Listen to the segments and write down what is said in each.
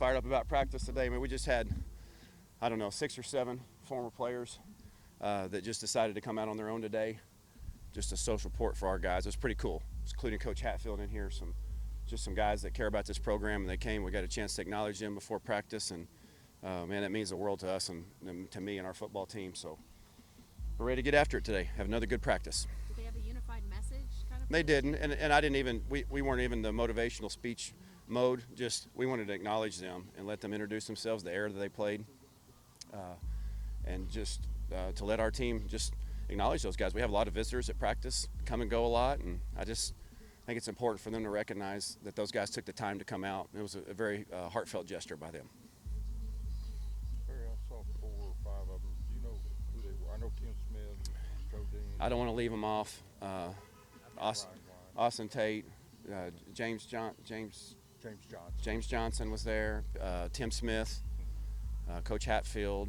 fired up about practice today. I mean, we just had, I don't know, 6 or 7 former players that just decided to come out on their own today. Just a social report for our guys. It was pretty cool, including Coach Hatfield in here, some guys that care about this program, and they came. We got a chance to acknowledge them before practice, and man, that means the world to us and to me and our football team. So we're ready to get after it today. Have another good practice. Did they have a unified message? They didn't, and I didn't even. We weren't even the motivational speech mode. Just we wanted to acknowledge them and let them introduce themselves, the air that they played, and just to let our team just acknowledge those guys. We have a lot of visitors at practice, come and go a lot, and I just think it's important for them to recognize that those guys took the time to come out. It was a very heartfelt gesture by them. Barry, I saw 4 or 5 of them. Do you know who they were? I know Tim Smith, Joe Dean. I don't want to leave them off. Austin Tate, James Johnson was there, Tim Smith, Coach Hatfield,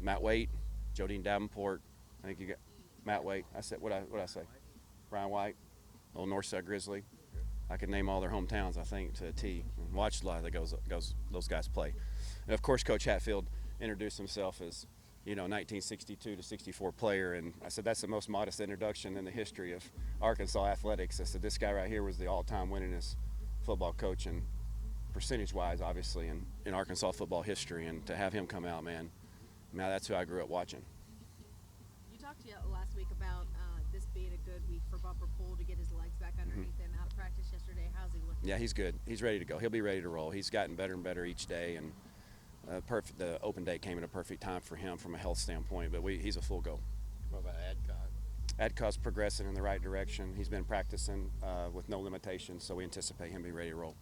Matt Waite, Jodine Davenport. I think you got Matt Waite. I said what I say? Brian White, old Northside Grizzly. I could name all their hometowns, I think, to a T. And watched a lot of those guys play. And of course, Coach Hatfield introduced himself as 1962 to 64 player, and I said that's the most modest introduction in the history of Arkansas athletics. I said this guy right here was the all-time winningest football coach, and percentage-wise, obviously, in Arkansas football history. And to have him come out, man, that's who I grew up watching. You talked last week about this being a good week for Bumper Pool to get his legs back underneath him. Out of practice yesterday, how's he looking? Yeah, he's good. He's ready to go. He'll be ready to roll. He's gotten better and better each day, and the open day came at a perfect time for him from a health standpoint, but he's a full go. What about Adcock? Adcock's progressing in the right direction. He's been practicing with no limitations, so we anticipate him being ready to roll.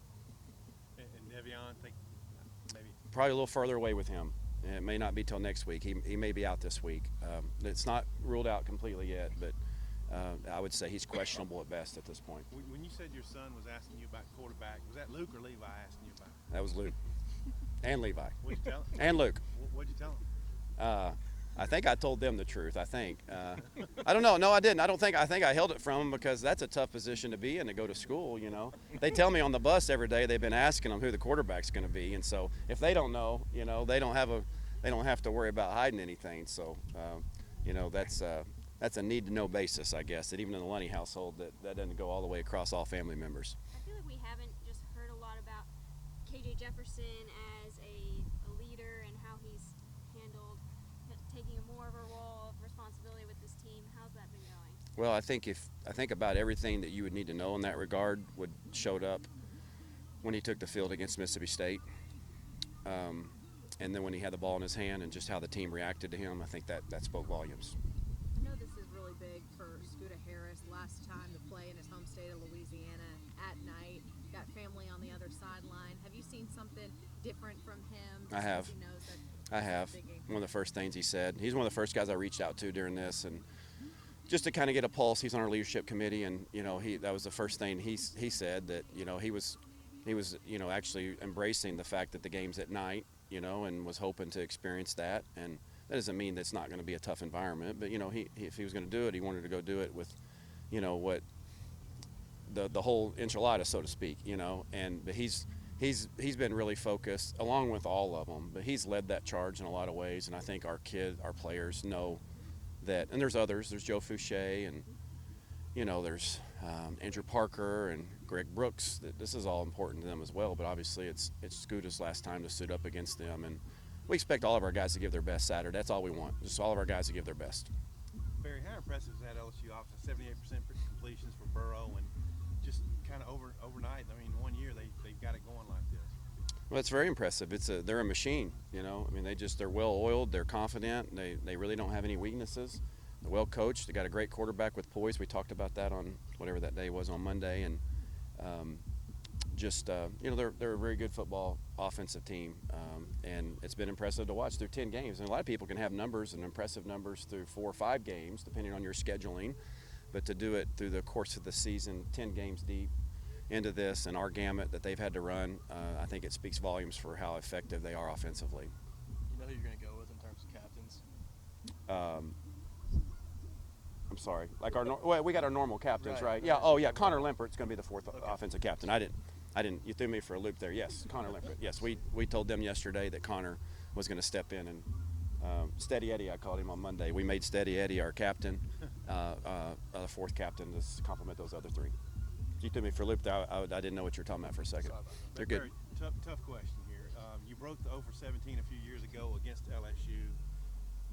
And Nevion, think maybe? Probably a little further away with him. It may not be till next week. He may be out this week. It's not ruled out completely yet, but I would say he's questionable at best at this point. When you said your son was asking you about quarterback, was that Luke or Levi asking you about it? That was Luke. And Levi. What'd you tell him? And Luke. What'd you tell him? I think I told them the truth. I think. I don't know. No, I didn't. I think I held it from them because that's a tough position to be in to go to school. They tell me on the bus every day they've been asking them who the quarterback's going to be, and so if they don't know, they don't have to worry about hiding anything. So, that's a need-to-know basis, I guess. That even in the Lunney household, that doesn't go all the way across all family members. I feel like we haven't just heard a lot about KJ Jefferson as a leader and how he's handled taking more of a role of responsibility with this team. How's that been going? Well, I think about everything that you would need to know in that regard showed up when he took the field against Mississippi State, and then when he had the ball in his hand and just how the team reacted to him. I think that spoke volumes. I know this is really big for Scooter Harris. Last time to play in his home state of Louisiana at night. Got family on the other sideline. Have you seen something different from him? I have. He knows that I have. One of the first things he said. He's one of the first guys I reached out to during this, and just to kind of get a pulse. He's on our leadership committee, and that was the first thing he said, that he was actually embracing the fact that the game's at night, and was hoping to experience that. And that doesn't mean that's not going to be a tough environment, but if he was going to do it, he wanted to go do it with what the whole enchilada, so to speak, but he's been really focused along with all of them, but he's led that charge in a lot of ways. And I think our players know that. And there's others. There's Joe Fouché, and there's Andrew Parker and Greg Brooks. That this is all important to them as well. But obviously it's Scooter's last time to suit up against them, and we expect all of our guys to give their best Saturday. That's all we want. Just all of our guys to give their best. Barry, how impressive is that LSU offense? 78% completions for Burrow, and just kind of overnight. I mean, 1 year they've got it going like this. Well, it's very impressive. They're a machine. They're well oiled. They're confident. They really don't have any weaknesses. They're well coached. They got a great quarterback with poise. We talked about that on whatever that day was on Monday, and they're a very good football offensive team, and it's been impressive to watch through 10 games. And a lot of people can have numbers and impressive numbers through 4 or 5 games, depending on your scheduling, but to do it through the course of the season, 10 games deep into this, and our gamut that they've had to run, I think it speaks volumes for how effective they are offensively. You know who you're going to go with in terms of captains? I'm sorry. We got our normal captains, right? Yeah. Connor Limpert's going to be the 4th offensive captain. I didn't. I didn't. You threw me for a loop there. Yes, Connor Limpert. Yes, we told them yesterday that Connor was going to step in, and Steady Eddie, I called him on Monday. We made Steady Eddie our captain, the fourth captain, to complement those other three. You threw me for a loop there. I didn't know what you were talking about for a second. Sorry about that. They're good. Very tough question here. You broke the 0 for 17 a few years ago against LSU.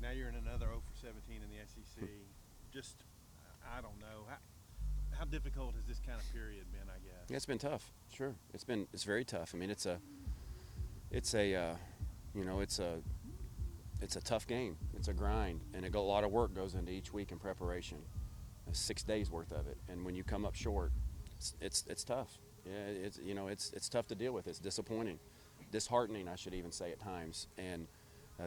Now you're in another 0 for 17 in the SEC. Just, I don't know. How difficult has this kind of period been, I guess? Yeah, it's been tough. Sure, it's very tough. I mean, it's a tough game. It's a grind, and a lot of work goes into each week in preparation. 6 days worth of it, and when you come up short, it's tough. Yeah, it's tough to deal with. It's disappointing, disheartening, I should even say at times. And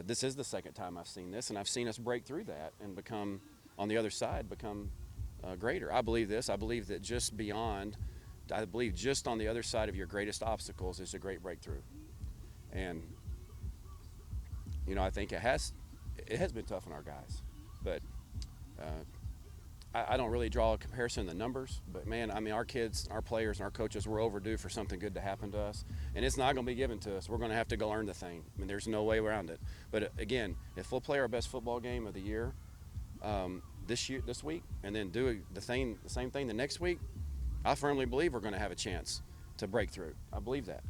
this is the second time I've seen this, and I've seen us break through that and become, on the other side, greater. I believe this. I believe that just on the other side of your greatest obstacles is a great breakthrough. And I think it has been tough on our guys, but I don't really draw a comparison in the numbers. But man, I mean, our kids, our players, and our coaches, we're overdue for something good to happen to us, and it's not going to be given to us. We're going to have to go earn the thing. I mean, there's no way around it. But again, if we'll play our best football game of the year this week, and then do the same thing the next week, I firmly believe we're going to have a chance to break through. I believe that.